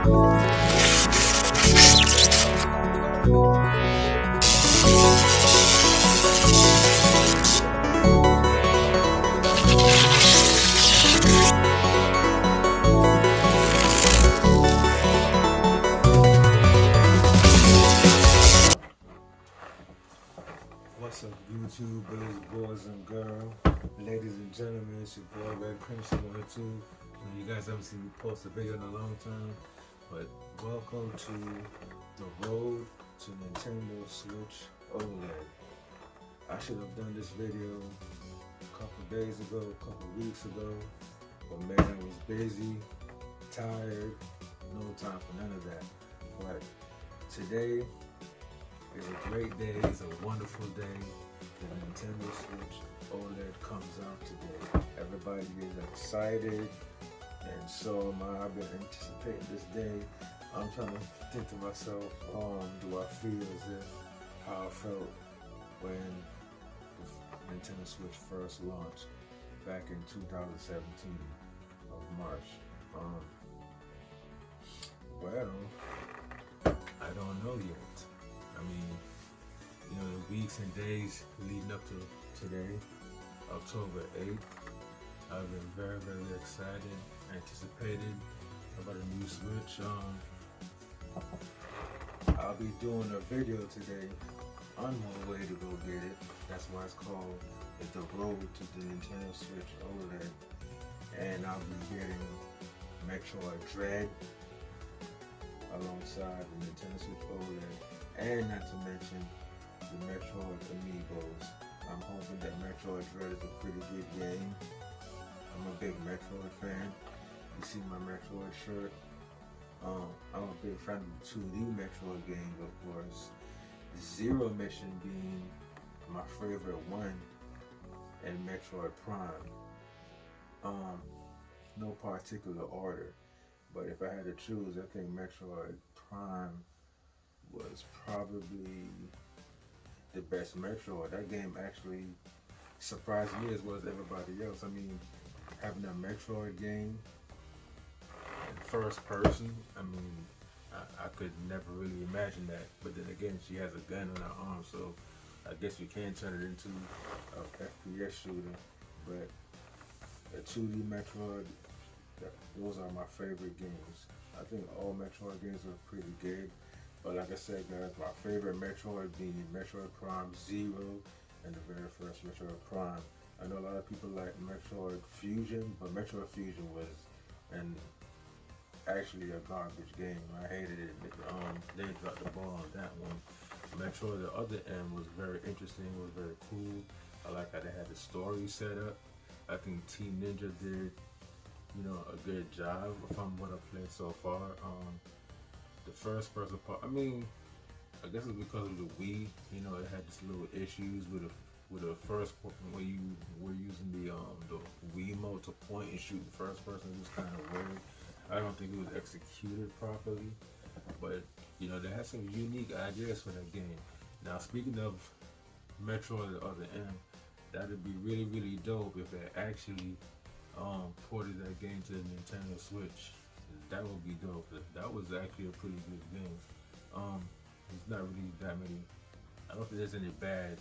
What's up, YouTubers, boys and girls, ladies and gentlemen? It's your boy Red Crimson on YouTube. You guys haven't seen me post a video in a long time, but welcome to the road to Nintendo Switch OLED. I should have done this video a couple days ago, a couple weeks ago, but man, I was busy, tired, no time for none of that. But today, it's a great day, it's a wonderful day. The Nintendo Switch OLED comes out today. Everybody is excited, and so am I. I've been anticipating this day. I'm trying to think to myself, do I feel as if how I felt when the Nintendo Switch first launched back in 2017 of March. Well, I don't know yet. I mean, you know, the weeks and days leading up to today, October 8th, I've been very, very excited, anticipated about a new Switch. I'll be doing a video today on my way to go get it. That's why it's called The Road to the Nintendo Switch OLED. And I'll be getting Metroid Dread alongside the Nintendo Switch OLED. And not to mention the Metroid Amiibos. I'm hoping that Metroid Dread is a pretty good game. I'm a big Metroid fan. You see my Metroid shirt. I'm a big fan of the 2D Metroid games, of course. Zero Mission being my favorite one, and Metroid Prime. No particular order, but if I had to choose, I think Metroid Prime was probably the best Metroid. That game actually surprised me as well as everybody else. I mean, having a Metroid game in first person, I mean, I could never really imagine that. But then again, she has a gun on her arm, so I guess you can turn it into a FPS shooter. But a 2D Metroid, those are my favorite games. I think all Metroid games are pretty good. But like I said, guys, my favorite Metroid being Metroid Prime Zero and the very first Metroid Prime. I know a lot of people like Metroid Fusion, but Metroid Fusion was actually a garbage game. I hated it. They dropped the ball on that one. Metroid, the other end, was very interesting, was very cool. I like how they had the story set up. I think Team Ninja did, you know, a good job from what I've played so far. The first person part, I mean, I guess it's because of the Wii, you know, it had this little issues with the first, when you were using the Wii mode to point and shoot the first person. It was kind of weird. I don't think it was executed properly, but you know, they had some unique ideas for that game. Now, speaking of Metroid the other end, that'd be really, really dope if they actually ported that game to the Nintendo Switch. That would be dope. That was actually a pretty good game. There's not really that many. I don't think there's any bad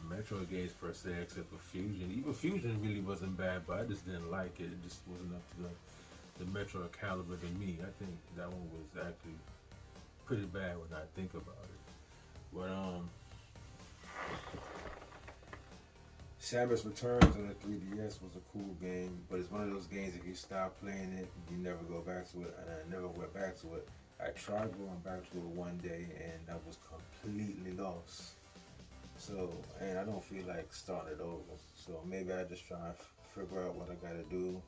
Metroid games per se, except for Fusion. Even Fusion really wasn't bad, but I just didn't like it. It just wasn't up to the Metroid caliber to me. I think that one was actually pretty bad when I think about it. But Samus Returns on the 3DS was a cool game, but it's one of those games, if you stop playing it, you never go back to it, and I never went back to it. I tried going back to it one day, and I was completely lost. So, and I don't feel like starting it over. So maybe I just try and figure out what I gotta do.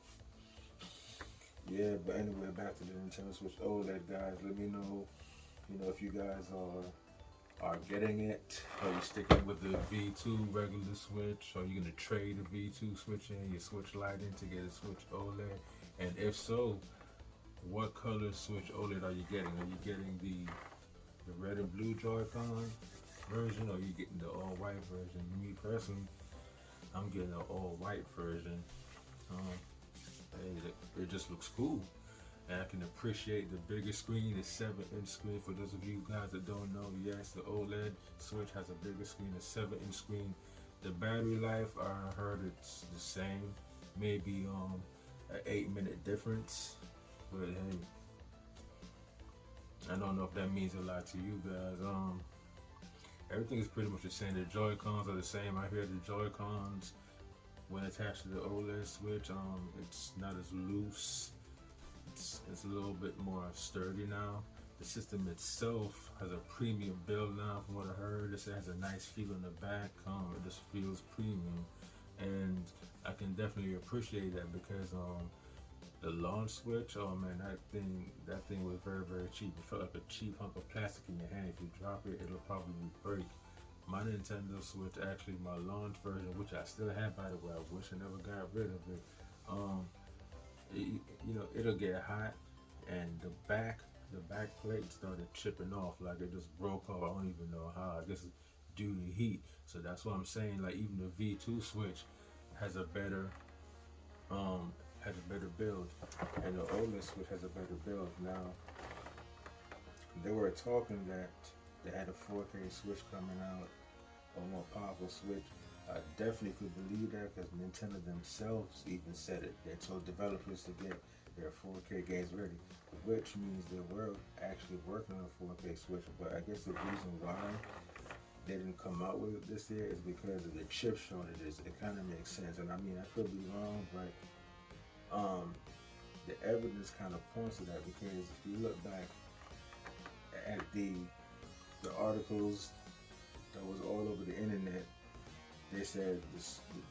Yeah, but anyway, back to the Nintendo Switch OLED, guys. Let me know, you know, if you guys are getting it. Are you sticking with the V2 regular Switch? Are you gonna trade the V2 Switch in, your Switch Lite in to get a Switch OLED? And if so, what color Switch OLED are you getting? Are you getting the red and blue Joy-Con version, or are you getting the all white version? Me personally, I'm getting an all white version. Hey, it just looks cool. and I can appreciate the bigger screen, the 7-inch screen. For those of you guys that don't know, yes, the OLED Switch has a bigger screen, a 7-inch screen. The battery life, I heard it's the same, maybe an 8-minute difference, but hey, I don't know if that means a lot to you guys. Everything is pretty much the same. The Joy-Cons are the same. I hear the Joy-Cons, when attached to the OLED Switch, it's not as loose. It's a little bit more sturdy now. The system itself has a premium build now, from what I heard. It has a nice feel in the back. It just feels premium, and I can definitely appreciate that because the launch Switch, oh man, that thing was very, very cheap. It felt like a cheap hunk of plastic in your hand. If you drop it, it'll probably break. My Nintendo Switch, actually my launch version, which I still have by the way, I wish I never got rid of it. You know, it'll get hot, and the back plate started chipping off, like it just broke off. I don't even know how. I guess it's due to heat. So that's what I'm saying. Like even the V2 Switch has a better build, and the OLED Switch has a better build. Now they were talking that they had a 4K Switch coming out, a more powerful Switch. I definitely could believe that because Nintendo themselves even said it. They told developers to get their 4K games ready, which means they were actually working on a 4K Switch. But I guess the reason why they didn't come out with it this year is because of the chip shortages. It kind of makes sense, and I mean I could be wrong, but the evidence kind of points to that, because if you look back at the articles that was all over the internet, they said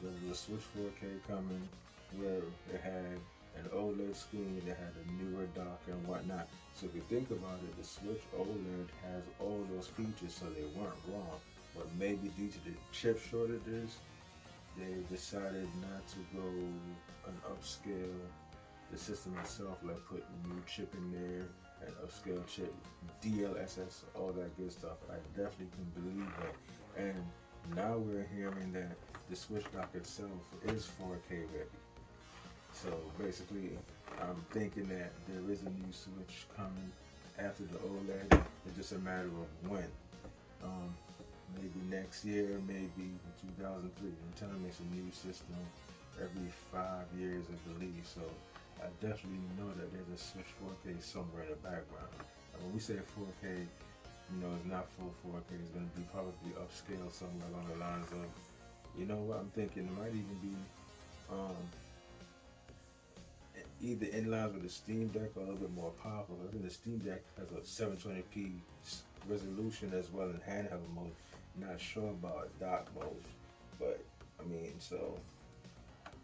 there was a Switch 4K coming where it had an OLED screen that had a newer dock and whatnot. So if you think about it, the Switch OLED has all those features, so they weren't wrong. But maybe due to the chip shortages, they decided not to go an upscale the system itself, like put new chip in there, and upscale chip, DLSS, all that good stuff. I definitely can believe that. And now we're hearing that the Switch dock itself is 4K ready. So basically, I'm thinking that there is a new Switch coming after the OLED. It's just a matter of when. Maybe next year, maybe in 2003. Nintendo makes a new system every 5 years, I believe. So I definitely know that there's a Switch 4K somewhere in the background. And when we say 4K, you know, it's not full 4K. It's going to be probably upscale somewhere along the lines of, you know what I'm thinking, it might even be either in line with the Steam Deck or a little bit more powerful. I think the Steam Deck has a 720p resolution as well in handheld mode. Not sure about dock mode, but I mean, so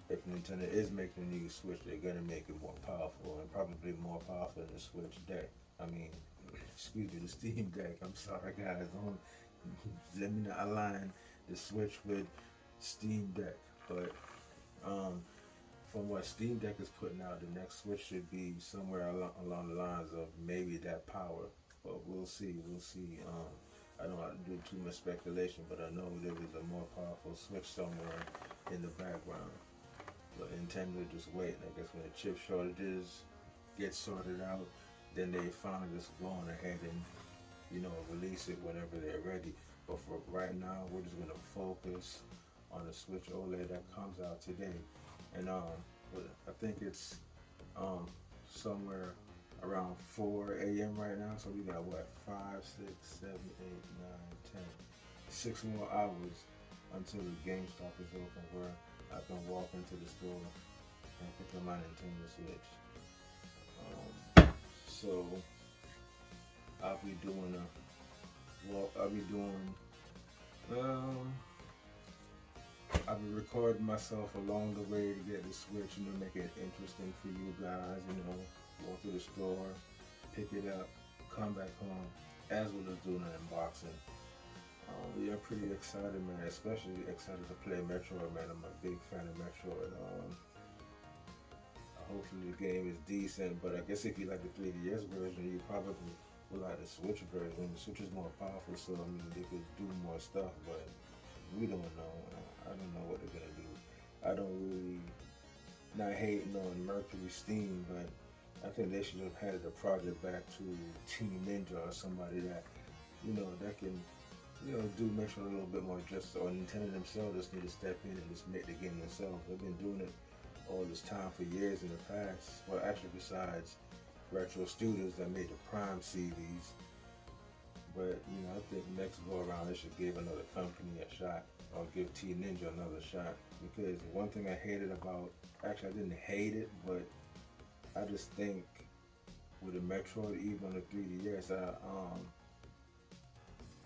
if Nintendo is making a new Switch, they're gonna make it more powerful, and probably more powerful than the Switch Deck. I mean, excuse me, the Steam Deck. I'm sorry, guys. Don't let me not align the Switch with Steam Deck, but from what Steam Deck is putting out, the next Switch should be somewhere along the lines of maybe that power. But we'll see. We'll see. I don't want to do too much speculation, but I know there is a more powerful Switch somewhere in the background. But Nintendo just waiting. I guess when the chip shortages get sorted out, then they finally just go on ahead and, you know, release it whenever they're ready. But for right now, we're just gonna focus on the Switch OLED that comes out today. And I think it's somewhere around 4 a.m. right now. So we got what, 5, 6, 7, 8, 9, 10, 6 more hours until the GameStop is open, where I can walk into the store and pick up my Nintendo Switch. So I'll be doing I'll be recording myself along the way to get the Switch, you know, make it interesting for you guys, you know, walk to the store, pick it up, come back home, as well as doing an unboxing. Yeah, I'm pretty excited, man, especially excited to play Metroid, man. I'm a big fan of Metroid. Hopefully the game is decent, but I guess if you like the 3DS version, you probably will like the Switch version. The Switch is more powerful, so I mean, they could do more stuff, but we don't know. I don't know what they're gonna do. I don't really, not hating on Mercury Steam, but I think they should have handed the project back to Team Ninja or somebody that, that can, do Metro a little bit more justice. Or Nintendo themselves just need to step in and just make the game themselves. They've been doing it all this time for years in the past. Well, actually, besides Retro Studios that made the Prime series. But, I think next go around they should give another company a shot, or give T Ninja another shot. Because one thing I hated about, actually I didn't hate it, but I just think with the Metroid, even on the 3DS,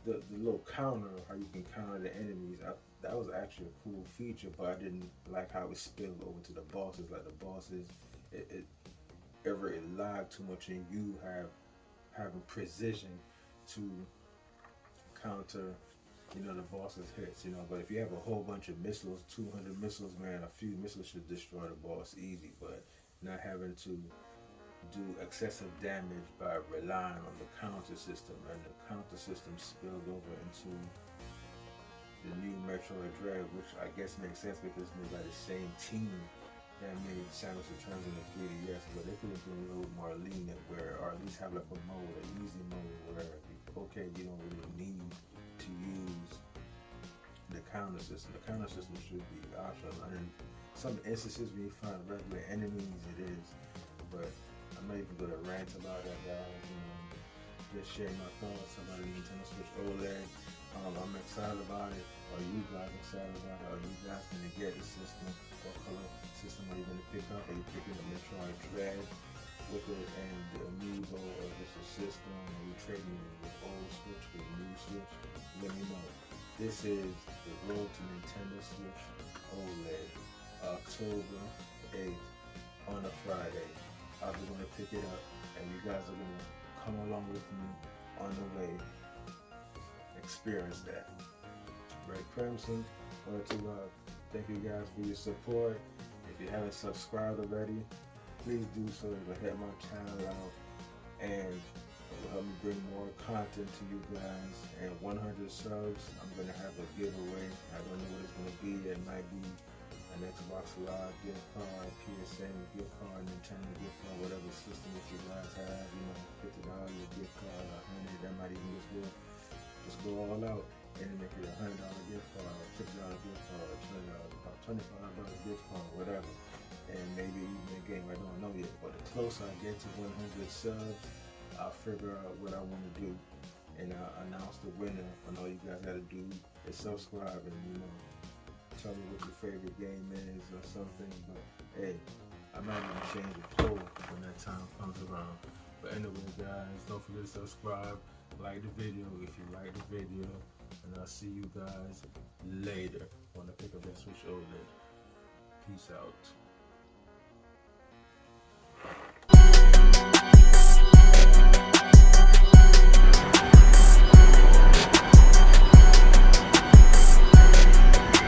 the little counter, how you can counter the enemies, that was actually a cool feature, but I didn't like how it spilled over to the bosses. Like the bosses, it lagged too much, and you having precision to counter, the boss's hits, But if you have a whole bunch of missiles, 200 missiles, man, a few missiles should destroy the boss easy. But not having to do excessive damage by relying on the counter system, and the counter system spilled over into the new Metroid Dread, which I guess makes sense because it's made by the same team that made Samus Returns in the 3DS, but they could have been a little more lenient, or at least have like a mode, an easy mode, where okay, you don't really need to use the counter system. The counter system should be optional. And in some instances when you find regular enemies, it is. But I'm not even gonna rant about that, guys. Just share my thoughts about the Nintendo Switch OLED. I'm excited about it. Are you guys excited about it? Are you guys gonna get the system? What color system are you gonna pick up? Are you picking the Metroid Dread with it and the Amiibo, or just a system? Are you trading it with old Switch with new Switch? Let me know. This is the road to Nintendo Switch OLED, October 8th on a Friday. I'll be gonna pick it up, and you guys are gonna come along with me on the way. Experience that. Red Crimson, wanted to thank you guys for your support. If you haven't subscribed already, please do so. It will help my channel out, and it will help me bring more content to you guys. And 100 subs, I'm going to have a giveaway. I don't know what it's going to be. It might be an Xbox Live gift card, PSN gift card, Nintendo gift card, whatever system that you guys have, $50 gift card, 100, that might even just go all out and make it $100 gift card, $50 gift card, $25 gift card, whatever. And maybe even a game I don't know yet. But the closer I get to 100 subs, I'll figure out what I want to do, and I'll announce the winner. And all you guys got to do is subscribe and tell me what your favorite game is or something. But hey, I might even change the poll when that time comes around. But anyway, guys, don't forget to subscribe, like the video if you like the video, and I'll see you guys later when I pick up that Switch OLED. Peace out.